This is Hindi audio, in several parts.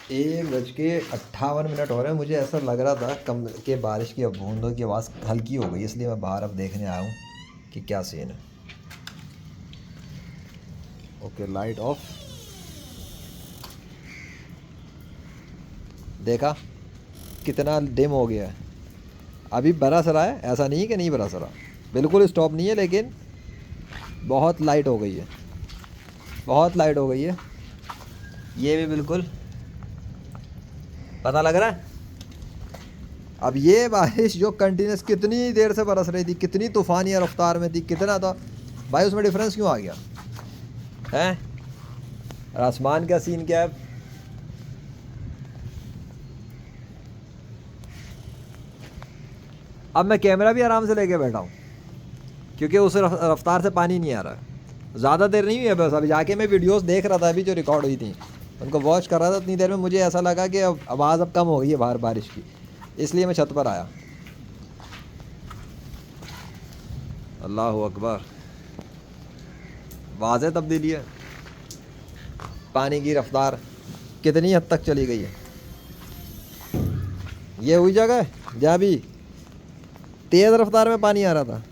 1:58 हो रहे हैं। मुझे ऐसा लग रहा था कम कि बारिश की बूंदों की आवाज़ हल्की हो गई, इसलिए मैं बाहर अब देखने आया हूँ कि क्या सीन है। Okay, light of. देखा कितना डिम हो गया है। अभी बरस रहा है, ऐसा नहीं है कि नहीं बरस रहा, बिल्कुल स्टॉप नहीं है, लेकिन बहुत लाइट हो गई है, बहुत लाइट हो गई है। ये भी बिल्कुल पता लग रहा है। अब ये बारिश जो कंटिन्यूस कितनी देर से बरस रही थी, कितनी तूफानी रफ्तार में थी, कितना था भाई, उसमें डिफरेंस क्यों आ गया है? और आसमान का सीन क्या है? अब मैं कैमरा भी आराम से लेके बैठा हूँ क्योंकि उस रफ्तार से पानी नहीं आ रहा है। ज़्यादा देर नहीं हुई है, बस अभी जाके मैं वीडियोस देख रहा था, अभी जो रिकॉर्ड हुई थी उनको वॉच कर रहा था। इतनी देर में मुझे ऐसा लगा कि अब आवाज़ अब कम हो गई है बाहर बारिश की, इसलिए मैं छत पर आया। अल्लाह अकबर, वाज़ेह तब्दीली है। पानी की रफ्तार कितनी हद तक चली गई है। ये हुई जगह है जहाँ भी तेज़ रफ्तार में पानी आ रहा था,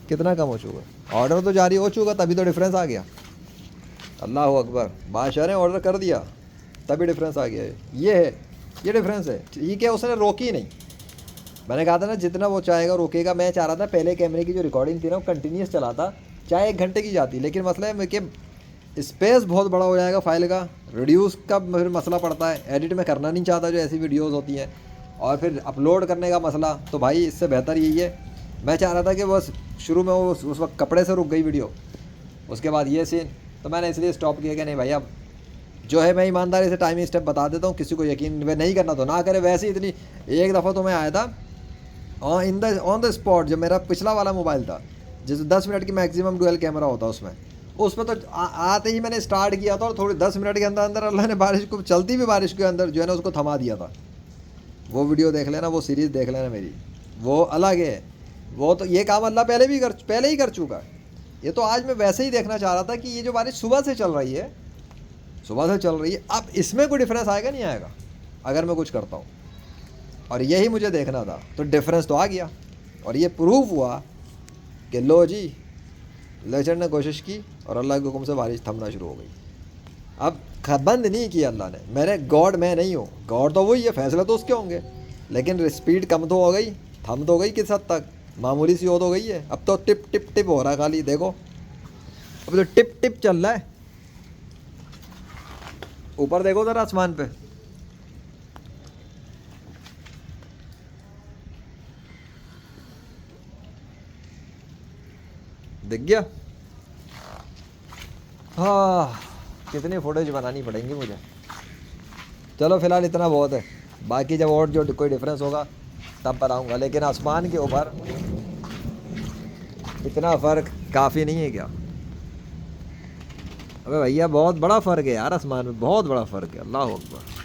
कितना कम हो चुका है। ऑर्डर तो जारी हो चुका, तभी तो डिफरेंस आ गया। अल्लाह अकबर, बादशाह ने ऑर्डर कर दिया तभी डिफरेंस आ गया है। ये है, ये डिफरेंस है। ठीक है, उसने रोकी नहीं। मैंने कहा था ना जितना वो चाहेगा रोकेगा। मैं चाह रहा था पहले कैमरे की जो रिकॉर्डिंग थी ना वो कंटिन्यूस चलाता, चाहे 1 घंटे की जाती, लेकिन मसला है कि स्पेस बहुत बड़ा हो जाएगा फाइल का, रिड्यूस का फिर मसला पड़ता है। एडिट में करना नहीं चाहता जो ऐसी वीडियोज़ होती हैं, और फिर अपलोड करने का मसला। तो भाई इससे बेहतर यही है, मैं चाह रहा था कि बस शुरू में वो उस वक्त कपड़े से रुक गई वीडियो, उसके बाद ये सीन, तो मैंने इसलिए स्टॉप किया कि नहीं भाई अब जो है मैं ईमानदारी से टाइमिंग स्टेप बता देता हूँ। किसी को यकीन नहीं करना तो ना करे। वैसे ही इतनी एक दफ़ा तो मैं आया था ऑन द स्पॉट, जब मेरा पिछला वाला मोबाइल था जिस 10 मिनट की मैक्सिमम डुअल कैमरा होता है उसमें तो आते ही मैंने स्टार्ट किया था, और थोड़ी 10 मिनट के अंदर अंदर अल्लाह ने बारिश को, चलती भी बारिश के अंदर जो है ना उसको थमा दिया था। वो वीडियो देख लेना, वो सीरीज़ देख लेना मेरी, वो अलग है। वो तो ये काम अल्लाह पहले ही कर चुका है। ये तो आज मैं वैसे ही देखना चाह रहा था कि ये जो बारिश सुबह से चल रही है, सुबह से चल रही है, अब इसमें कोई डिफरेंस आएगा नहीं आएगा अगर मैं कुछ करता हूँ, और यही मुझे देखना था। तो डिफरेंस तो आ गया, और ये प्रूव हुआ कि लो जी, लेजेंड ने कोशिश की और अल्लाह के हुक्म से बारिश थमना शुरू हो गई। अब बंद नहीं किया अल्लाह ने। मैंने गॉड मैं नहीं हूँ, गॉड तो वही है, फैसले तो उसके होंगे, लेकिन स्पीड कम तो हो गई, थम तो गई किस हद तक, मामूली सी हो तो गई है। अब तो टिप टिप टिप हो रहा है खाली, देखो अब तो टिप टिप चल रहा है। ऊपर देखो ज़रा आसमान पे, दिख गया। हाँ, कितनी फुटेज बनानी पड़ेंगी मुझे। चलो फ़िलहाल इतना बहुत है, बाकी जब और जो कोई डिफरेंस होगा तब बताऊँगा। लेकिन आसमान के ऊपर इतना फ़र्क काफ़ी नहीं है क्या? अबे भैया बहुत बड़ा फ़र्क है यार, आसमान में बहुत बड़ा फ़र्क है। अल्लाह अकबर।